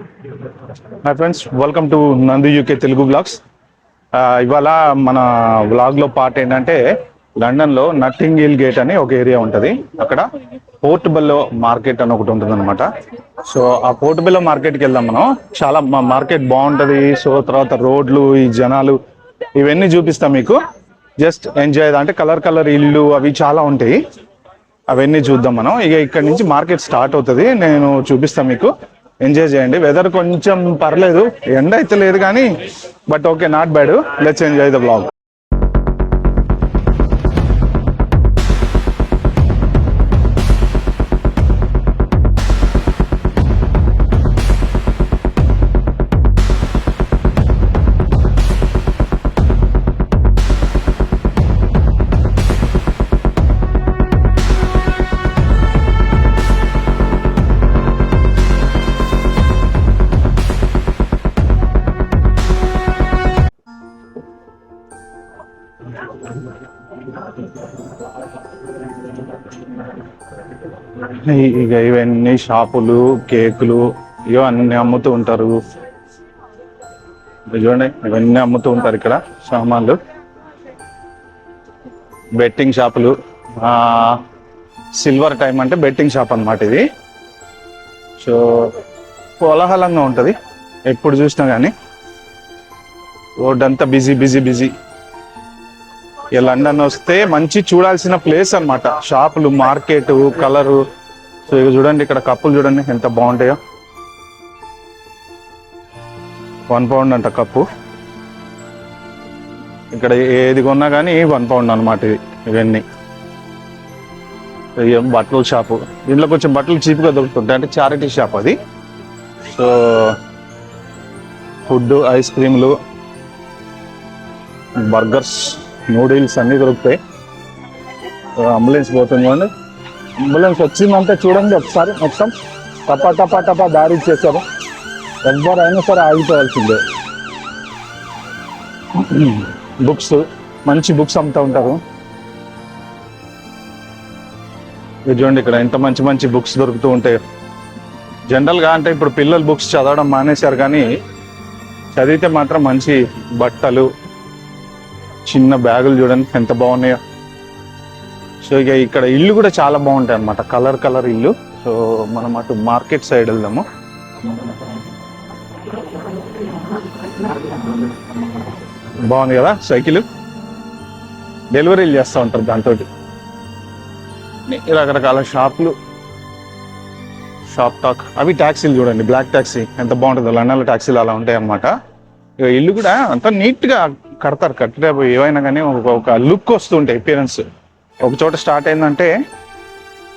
Hi friends, welcome to నందు UK Telugu blogs. ఇవాళ మన బ్లాగ్లో పార్ట్ ఏంటంటే లండన్లో నట్టింగ్ హిల్ గేట్ అని ఒక ఏరియా ఉంటుంది. అక్కడ పోర్టబెల్లో మార్కెట్ అని ఒకటి ఉంటుంది అనమాట. సో ఆ పోర్టబెల్లో మార్కెట్కి వెళ్దాం మనం. చాలా మార్కెట్ బాగుంటుంది. సో తర్వాత రోడ్లు, ఈ జనాలు, ఇవన్నీ చూపిస్తాం మీకు. Just enjoy. అంటే కలర్ కలర్ ఇల్లు అవి చాలా ఉంటాయి. అవన్నీ చూద్దాం మనం. ఇక ఇక్కడ నుంచి మార్కెట్ స్టార్ట్ అవుతుంది. నేను చూపిస్తాను మీకు. ఎంజాయ్ చేయండి. వెదర్ కొంచెం పర్లేదు, ఎండ అయితే లేదు కానీ but okay, not bad. Let's enjoy the blog. ఇక ఇవన్నీ షాపులు, కేకులు, ఇవన్నీ అమ్ముతూ ఉంటారు. చూడండి, ఇవన్నీ అమ్ముతూ ఉంటారు ఇక్కడ సామాన్లు. బెట్టింగ్ షాపులు, సిల్వర్ టైం అంటే బెట్టింగ్ షాప్ అన్నమాట ఇది. సో కోలాహలంగా ఉంటుంది ఎప్పుడు చూసినా కానీ. రోడ్ అంతా బిజీ బిజీ బిజీ. ఇక లండన్ వస్తే మంచి చూడాల్సిన ప్లేస్ అన్నమాట. షాపులు, మార్కెట్, కలరు. సో ఇక చూడండి, ఇక్కడ కప్పులు చూడండి ఎంత బాగుంటాయో. £1 అంట కప్పు. ఇక్కడ ఏది కొన్నా కానీ £1 అనమాట ఇది. ఇవన్నీ బట్టల షాపు. దీంట్లో కొంచెం బట్టలు చీప్గా దొరుకుతుంటాయి, అంటే చారిటీ షాప్ అది. సో ఫుడ్, ఐస్ క్రీములు, బర్గర్స్, నూడిల్స్ అన్నీ దొరుకుతాయి. అంబులెన్స్ పోతుంది చూడండి. అంబులెన్స్ వచ్చిందంటే చూడండి ఒకసారి, మొత్తం టపా టపా టపా దారి ఇచ్చేసారు. ఎవరైనా సరే ఆగిపోవాల్సిందే. బుక్స్, మంచి బుక్స్ అమ్ముతూ ఉంటారు. ఇది చూడండి, ఇక్కడ ఎంత మంచి మంచి బుక్స్ దొరుకుతూ ఉంటాయి. జనరల్గా అంటే ఇప్పుడు పిల్లలు బుక్స్ చదవడం మానేశారు, కానీ చదివితే మాత్రం మంచి బట్టలు, చిన్న బ్యాగులు చూడండి ఎంత బాగున్నాయో. సో ఇక ఇక్కడ ఇల్లు కూడా చాలా బాగుంటాయి అన్నమాట, కలర్ కలర్ ఇల్లు. సో మనం అటు మార్కెట్ సైడ్ వెళ్దాము. బాగుంది కదా సైకిల్. డెలివరీలు చేస్తూ ఉంటారు దాంతో. రకరకాల షాపులు, షాప్ టాక్. అవి ట్యాక్సీలు చూడండి, బ్లాక్ ట్యాక్సీ ఎంత బాగుంటుందో. లండన్లో ట్యాక్సీలు అలా ఉంటాయి అన్నమాట. ఇక ఇల్లు కూడా అంత నీట్గా కడతారు. కట్టేటప్పుడు ఏవైనా కానీ ఒక లుక్ వస్తుంటాయి, అపియరెన్స్. ఒక చోట స్టార్ట్ అయిందంటే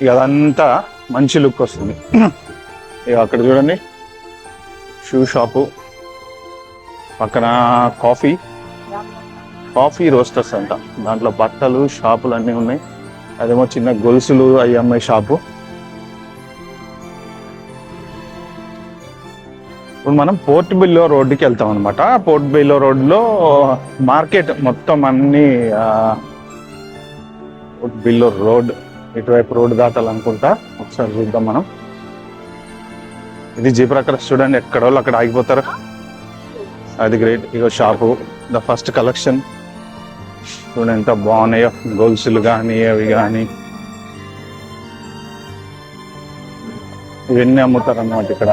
ఇక అదంతా మంచి లుక్ వస్తుంది. ఇక అక్కడ చూడండి షూ షాపు, పక్కన కాఫీ రోస్టర్స్ అంట. దాంట్లో బట్టలు, షాపులు అన్నీ ఉన్నాయి. అదేమో చిన్న గొలుసులు అవి అమ్మాయి షాపు. ఇప్పుడు మనం పోర్ట్ బిల్లో రోడ్డుకి వెళ్తాం అనమాట. పోర్ట్ బిల్లో రోడ్లో మార్కెట్ మొత్తం అన్ని. పోర్ట్ బిల్లో రోడ్, ఇటువైపు రోడ్డు దాటాలనుకుంటా. ఒకసారి చూద్దాం మనం. ఇది జీబ్రా క్రాస్ చూడండి, ఎక్కడ వాళ్ళు అక్కడ ఆగిపోతారు. అది great. Ego shop, the first collection చూడండి ఎంత బాగున్నాయో. గొలుసులు కానీ అవి కానీ ఇవన్నీ అమ్ముతారు అన్నమాట ఇక్కడ.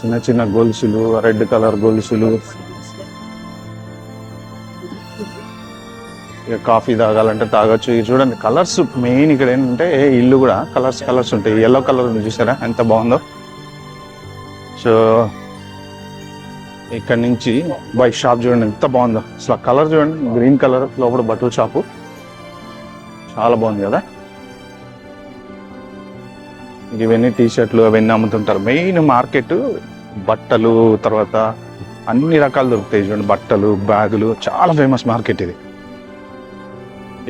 చిన్న చిన్న గొలుసులు, రెడ్ కలర్ గొలుసులు. ఇక కాఫీ తాగాలంటే తాగొచ్చు. ఇది చూడండి కలర్స్ మెయిన్. ఇక్కడ ఏంటంటే ఇల్లు కూడా కలర్స్ ఉంటాయి. ఎల్లో కలర్ ఉంది చూసారా ఎంత బాగుందో. సో ఇక్కడ నుంచి బై షాప్ చూడండి ఎంత బాగుందో అసలు. కలర్ చూడండి, గ్రీన్ కలర్. లోపల బట్టల షాపు చాలా బాగుంది కదా. ఇవన్నీ టీషర్ట్లు అవన్నీ అమ్ముతుంటారు. మెయిన్ మార్కెట్ బట్టలు, తర్వాత అన్ని రకాలు దొరుకుతాయి చూడండి. బట్టలు, బ్యాగులు, చాలా ఫేమస్ మార్కెట్ ఇది.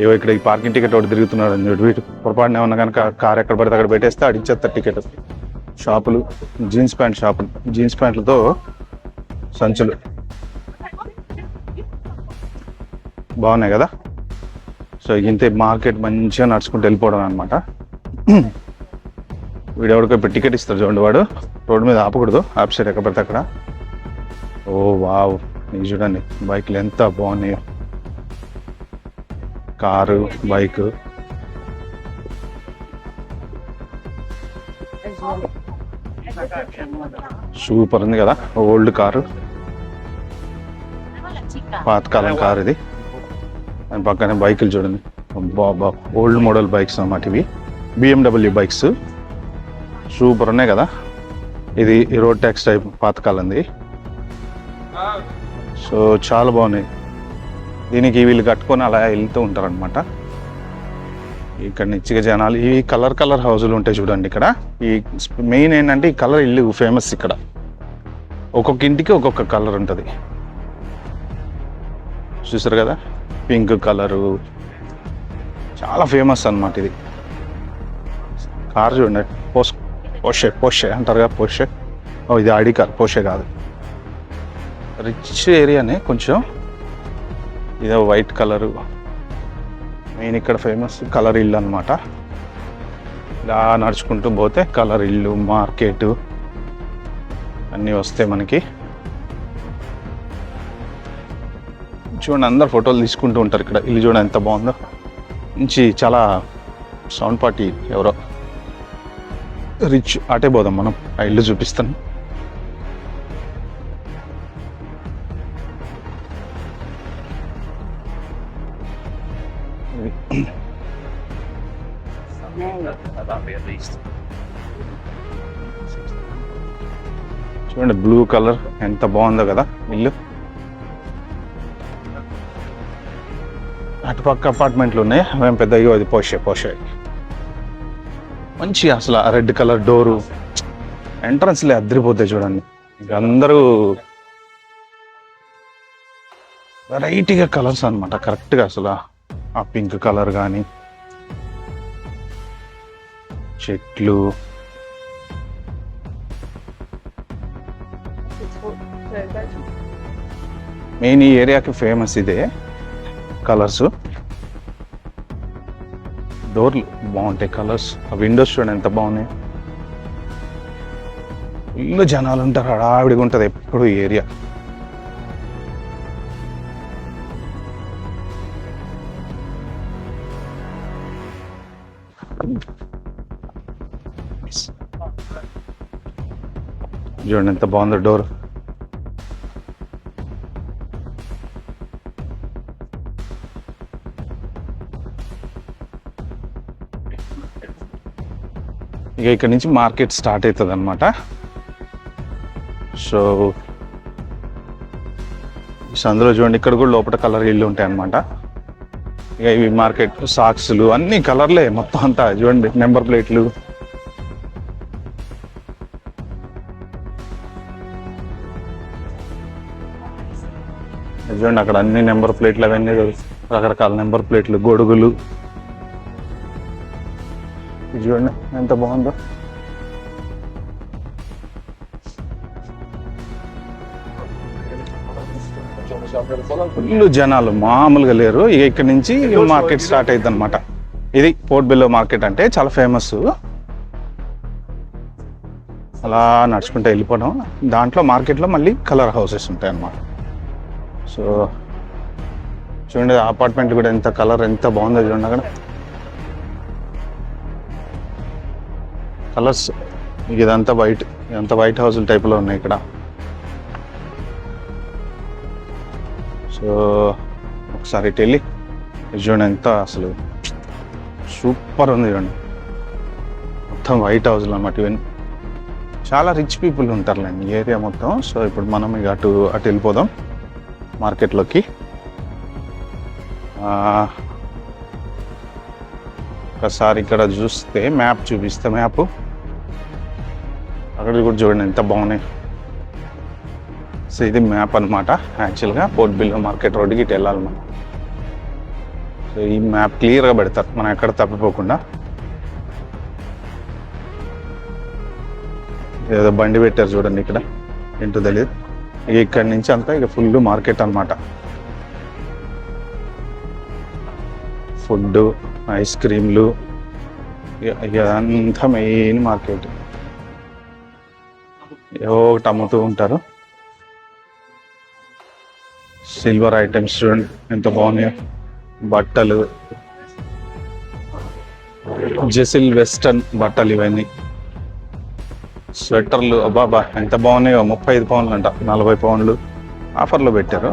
ఏవో ఇక్కడ ఈ పార్కింగ్ టికెట్ ఒకటి తిరుగుతున్నాడు అని చూడు. వీటి పొరపాటున ఏమన్నా కనుక కార్ ఎక్కడ పడితే అక్కడ పెట్టేస్తే అడిచేస్తారు టికెట్. షాపులు, జీన్స్ ప్యాంట్ షాపులు, జీన్స్ ప్యాంట్లతో సంచులు బాగున్నాయి కదా. సో ఇంతే మార్కెట్ మంచిగా నడుచుకుంటూ వెళ్ళిపోవడం అనమాట. వీడు ఎవరికో టికెట్ ఇస్తారు చూడండి, వాడు రోడ్డు మీద ఆపకూడదు, ఆప్ సైడ్ ఎక్కడ పడితే అక్కడ. ఓ వావ్, ఇది చూడండి బైక్లు ఎంత బాగున్నాయో, కారు బైక్. సూపర్ ఉంది కదా, ఓల్డ్ కారు, పాతకాలం కారు ఇది. దాని పక్కనే బైకులు చూడండి, బాబా ఓల్డ్ మోడల్ బైక్స్ అన్నమాట ఇవి, BMW బైక్స్. సూపర్ ఉన్నాయి కదా. ఇది రోడ్ ట్యాక్స్ టైప్ పాతకాలంది. సో చాలా బాగున్నాయి. దీనికి వీళ్ళు కట్టుకొని అలా వెళ్తూ ఉంటారు అనమాట. ఇక్కడ నిచ్చిగా జనాలు, ఈ కలర్ హౌజులు ఉంటాయి చూడండి ఇక్కడ. ఈ మెయిన్ ఏంటంటే ఈ కలర్ ఇల్లు ఫేమస్ ఇక్కడ. ఒక్కొక్క ఇంటికి ఒక్కొక్క కలర్ ఉంటుంది, చూసారు కదా. పింక్ కలరు చాలా ఫేమస్ అన్నమాట ఇది. కార్ చూడండి, పోషే అంటారు కదా, పోషే. ఓ ఇది ఆడి కార్, పోషే కాదు. రిచ్ ఏరియానే కొంచెం. ఇదో వైట్ కలరు మెయిన్ ఇక్కడ ఫేమస్ కలర్ ఇల్లు అనమాట. ఇలా నడుచుకుంటూ పోతే కలర్ ఇల్లు, మార్కెట్ అన్నీ వస్తాయి మనకి. చూడండి అందరు ఫోటోలు తీసుకుంటూ ఉంటారు ఇక్కడ. ఇల్లు చూడండి ఎంత బాగుందో, మంచి చాలా సౌండ్ పార్టీ ఎవరో రిచ్. అటే పోదాం మనం, ఆ ఇల్లు చూపిస్తాను. చూడండి బ్లూ కలర్ ఎంత బాగుందో కదా ఇల్లు. అటుపక్క అపార్ట్మెంట్లు ఉన్నాయి, మేము పెద్దగా అది పోషే మంచి. అసలు రెడ్ కలర్ డోరు, ఎంట్రన్స్లే అద్దరిపోతాయి చూడండి. ఇక అందరూ వెరైటీగా కలర్స్ అనమాట కరెక్ట్గా. అసలు ఆ పింక్ కలర్ కానీ, చెట్లు, మెయిన్ ఈ ఏరియాకి ఫేమస్ ఇదే కలర్స్. డోర్లు బాగుంటాయి కలర్స్. ఆ విండోస్ చూడండి ఎంత బాగున్నాయి. ఇల్లు జనాలు ఉంటారు, హడావిడిగా ఉంటుంది ఎప్పుడు ఈ ఏరియా. చూడండి ఎంత బాగుందో డోర్. ఇక ఇక్కడ నుంచి మార్కెట్ స్టార్ట్ అవుతుంది అనమాట. సో అందులో చూడండి ఇక్కడ కూడా లోపల కలర్ ఇల్లు ఉంటాయి అనమాట. ఇక ఇవి మార్కెట్ సాక్స్లు అన్ని కలర్లే మొత్తం అంతా. చూడండి నెంబర్ ప్లేట్లు, చూడండి అక్కడ అన్ని నెంబర్ ప్లేట్లు, అవన్నీ రకరకాల నెంబర్ ప్లేట్లు, గొడుగులు. చూడండి ఎంత బాగుందో. ఫుల్ జనాలు మామూలుగా లేరు. ఇక ఇక్కడ నుంచి మార్కెట్ స్టార్ట్ అవుతుంది అనమాట. ఇది పోర్ట్ బెల్లో మార్కెట్ అంటే చాలా ఫేమస్. అలా నడుచుకుంటే వెళ్ళిపోవడం. దాంట్లో మార్కెట్లో మళ్ళీ కలర్ హౌసెస్ ఉంటాయి అన్నమాట. సో చూడండి అపార్ట్మెంట్ కూడా ఎంత కలర్ ఎంత బాగుందో చూడండి. అక్కడ కలర్స్ ఇదంతా వైట్, ఇదంతా వైట్ హౌస్ టైప్లో ఉన్నాయి ఇక్కడ. సో ఒకసారి ఇటు వెళ్ళి చూడండి ఎంత అసలు సూపర్ ఉంది చూడండి. మొత్తం వైట్ హౌస్లు అన్నమాట. ఇవన్నీ చాలా రిచ్ పీపుల్ ఉంటారులేండి ఈ ఏరియా మొత్తం. సో ఇప్పుడు మనం ఇక అటు వెళ్ళిపోదాం మార్కెట్లోకి. ఒకసారి ఇక్కడ చూస్తే మ్యాప్ చూపిస్తే, మ్యాప్ అక్కడ కూడా చూడండి ఎంత బాగున్నాయి. సో ఇది మ్యాప్ అనమాట. యాక్చువల్గా పోర్ట్ బెల్లో మార్కెట్ రోడ్డుకి ఇటు వెళ్ళాలి మనం. సో ఈ మ్యాప్ క్లియర్గా పెడతారు మనం ఎక్కడ తప్పిపోకుండా. ఏదో బండి పెట్టారు చూడండి ఇక్కడ, ఏంటో తెలియదు. ఇక ఇక్కడి నుంచి అంతా ఇక ఫుల్ మార్కెట్ అనమాట. ఫుడ్, ఐస్ క్రీమ్లు, ఇదంతా మెయిన్ మార్కెట్. ఏవో ఒకటి అమ్ముతూ ఉంటారు. సిల్వర్ ఐటమ్స్ చూడండి ఎంత బాగున్నాయో. బట్టలు, జెసిల్ వెస్టర్న్ బట్టలు ఇవన్నీ. స్వెటర్లు అబ్బాబా ఎంత బాగున్నాయో. 35 పౌండ్లు అంట, 40 పౌండ్లు ఆఫర్లో పెట్టారు.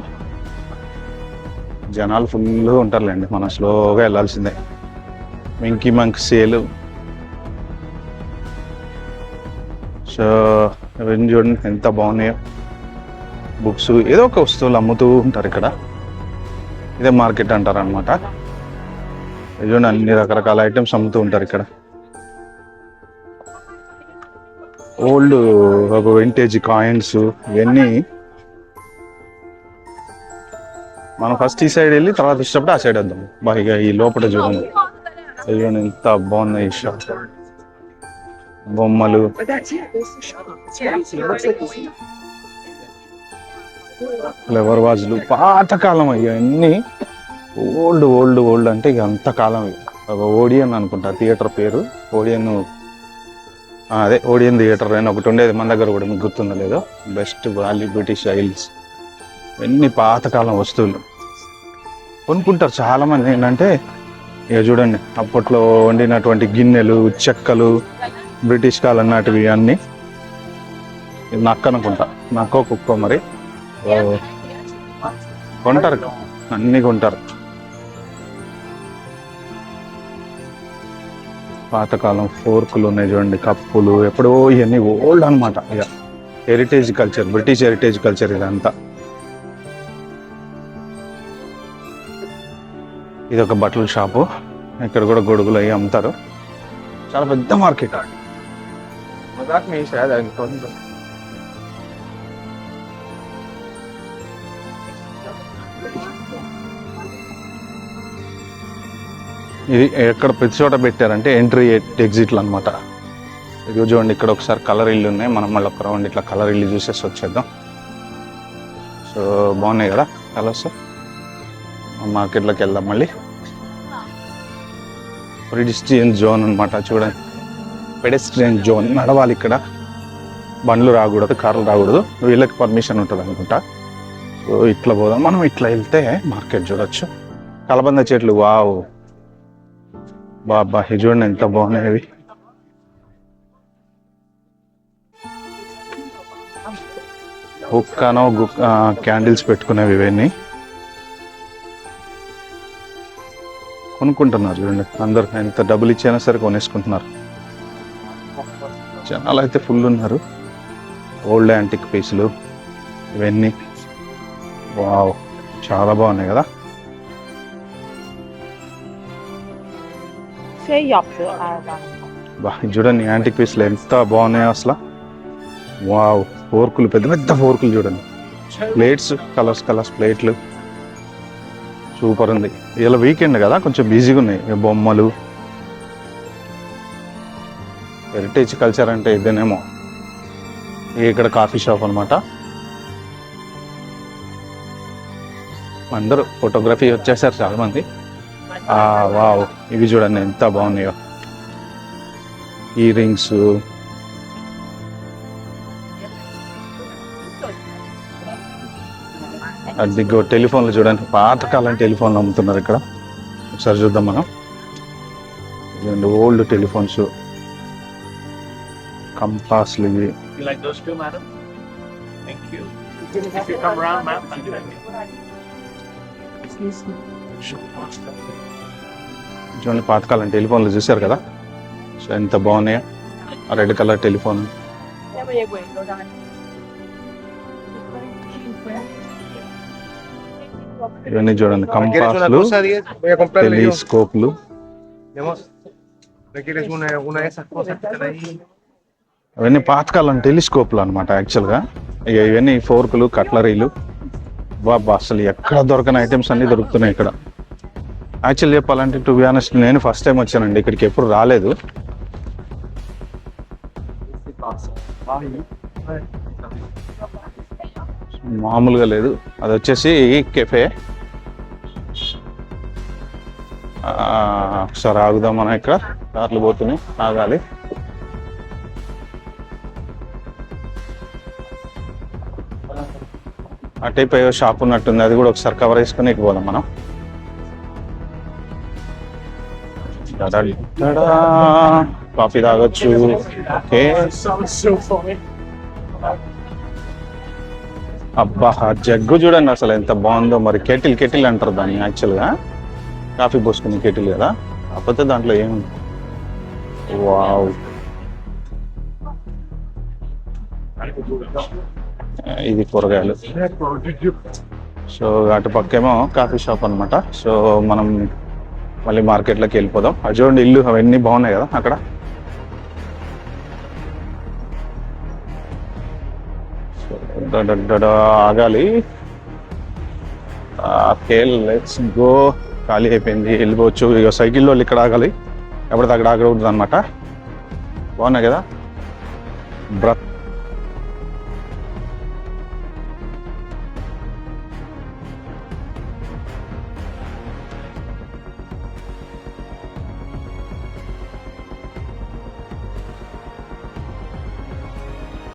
జనాలు ఫుల్ ఉంటారులేండి, మనం స్లోగా వెళ్ళాల్సిందే. మింకీ మంక్ సేలు. సో ఇవన్నీ చూడండి ఎంత బాగున్నాయో. బుక్స్, ఏదో ఒక వస్తువులు అమ్ముతూ ఉంటారు ఇక్కడ. ఇదే మార్కెట్ అంటారు అనమాట. చూడండి అన్ని రకరకాల ఐటమ్స్ అమ్ముతూ ఉంటారు ఇక్కడ. ఓల్డ్ ఒక వింటేజ్ కాయిన్స్ ఇవన్నీ. మనం ఫస్ట్ ఈ సైడ్ వెళ్ళి తర్వాత ఇష్టపడి ఆ సైడ్ వద్దాం. బాగా ఈ లోపల చూడండి, చూడండి ఎంత బాగున్నాయి షాప్. బొమ్మలు, ఫ్లవర్ వాజులు, పాతకాలం అయ్యి అన్నీ. ఓల్డ్ ఓల్డ్ ఓల్డ్ అంటే ఇక అంతకాలం. ఒక ఓడియన్ అనుకుంటా థియేటర్ పేరు, ఓడియన్. అదే ఓడియన్ థియేటర్ అని ఒకటి ఉండేది మన దగ్గర కూడా, మీకు గుర్తుందో లేదో. బెస్ట్ వాల్యూ బ్రిటిష్ ఐల్స్, ఇవన్నీ పాతకాలం వస్తువులు కొనుక్కుంటారు చాలా మంది. ఏంటంటే ఇక చూడండి అప్పట్లో వండినటువంటి గిన్నెలు, చెక్కలు, బ్రిటిష్ కాలం నాటివి అన్నీ. నక్క అనుకుంటా, నక్కో కుక్కో మరి. కొంటారు, అన్నీ కొంటారు. పాతకాలం ఫోర్కులు ఉన్నాయి చూడండి, కప్పులు. ఎప్పుడో ఇవన్నీ ఓల్డ్ అనమాట. ఇక heritage culture, British heritage culture ఇదంతా. ఇది ఒక బట్టల షాపు. ఇక్కడ కూడా గొడుగులు అవి అమ్ముతారు. చాలా పెద్ద మార్కెట్. ఇది ఎక్కడ ప్రతి చోట పెట్టారంటే ఎంట్రీ ఎగ్జిట్లు అనమాట. ఇది చూడండి ఇక్కడ ఒకసారి కలర్ ఇల్లు ఉన్నాయి. మనం మళ్ళీ ఒక రౌండ్ ఇట్లా కలర్ ఇల్లు చూసేసి వచ్చేద్దాం. సో బాగున్నాయి కదా కలర్స్. మార్కెట్లోకి వెళ్దాం మళ్ళీ. పెడెస్ట్రియన్ జోన్ అనమాట చూడండి. పెడెస్ట్రియన్ జోన్, నడవాలి ఇక్కడ. బండ్లు రాకూడదు, కార్లు రాకూడదు, వీళ్ళకి పర్మిషన్ ఉంటుంది అనుకుంటా. సో ఇట్లా పోదాం మనం. ఇట్లా వెళ్తే మార్కెట్ చూడొచ్చు. కలబంద చెట్లు, వావ్ బాబా, ఇది చూడండి ఎంత బాగున్నాయి. హుక్కానో క్యాండిల్స్ పెట్టుకునేవి ఇవన్నీ కొనుక్కుంటున్నారు చూడండి. అందరు ఎంత డబ్బులు ఇచ్చైనా సరే కొనేసుకుంటున్నారు. జనాలు అయితే ఫుల్ ఉన్నారు. ఓల్డ్ యాంటిక్ పీసులు ఇవన్నీ, వావ్ చాలా బాగున్నాయి కదా. చూడండి యాంటిక్ పీసులు ఎంత బాగున్నాయో అసలు. వావ్, ఫోర్కులు, పెద్ద పెద్ద ఫోర్కులు చూడండి. ప్లేట్స్, కలర్స్ కలర్స్ ప్లేట్లు, సూపర్ ఉంది. ఇలా వీకెండ్ కదా, కొంచెం బిజీగా ఉన్నాయి. బొమ్మలు, హెరిటేజ్ కల్చర్ అంటే ఇదేనేమో. ఇక్కడ కాఫీ షాప్ అనమాట. అందరూ ఫోటోగ్రఫీ వచ్చేసారు చాలా మంది. వావ్, ఇవి చూడండి ఎంత బాగున్నాయో. ఇయర్ రింగ్స్, అదిగో టెలిఫోన్లు చూడండి. పాతకాలం టెలిఫోన్లు అమ్ముతున్నారు ఇక్కడ. ఒకసారి చూద్దాం మనం. ఇదండి ఓల్డ్ టెలిఫోన్స్, కంపాస్లు ఇవి. చూడండి పాతకాలం టెలిఫోన్లు చూసారు కదా. సో ఎంత బాగున్నాయో. Red colour telephone. ఇవన్నీ చూడండి కంపాస్లు, టెలిస్కోప్లు. అవన్నీ పాతకాలం టెలిస్కోప్లు అనమాట యాక్చువల్గా. ఇవన్నీ ఫోర్కులు, కట్లరీలు. బాబా అసలు ఎక్కడ దొరకని ఐటమ్స్ అన్ని దొరుకుతున్నాయి ఇక్కడ. యాక్చువల్ చెప్పాలంటే టు బి ఆనెస్ట్ నేను ఫస్ట్ టైం వచ్చానండి ఇక్కడికి, ఎప్పుడు రాలేదు. మామూలుగా లేదు. అది వచ్చేసి కెఫే. ఒకసారి ఆగుదాం మనం ఇక్కడ. కార్లు పోతున్నాయి, ఆగాలి. అటైపు షాప్ ఉన్నట్టుంది, అది కూడా ఒకసారి కవర్ చేసుకుని పోదాం మనం. కాఫీ తాగొచ్చు. ఓకే, అబ్బా జగ్గు చూడండి అసలు ఎంత బాగుందో. మరి కెటిల్ అంటారు దాన్ని యాక్చువల్గా, కాఫీ పోసుకునే కెటిల్ కదా, కాకపోతే దాంట్లో ఏముంది. వావ్, ఇది కూరగాయలు. సో అటు పక్కేమో కాఫీ షాప్ అనమాట. సో మనం మళ్ళీ మార్కెట్లోకి వెళ్ళిపోదాం. అది చూడండి ఇల్లు అవన్నీ బాగున్నాయి కదా అక్కడ. ఆగాలి. Okay, let's go. ఖాళీ అయిపోయింది, వెళ్ళిపోవచ్చు. ఇక సైకిల్లో ఇక్కడ ఆగాలి, ఎప్పటిది అక్కడ ఆగకూడదు అనమాట. బాగున్నాయి కదా.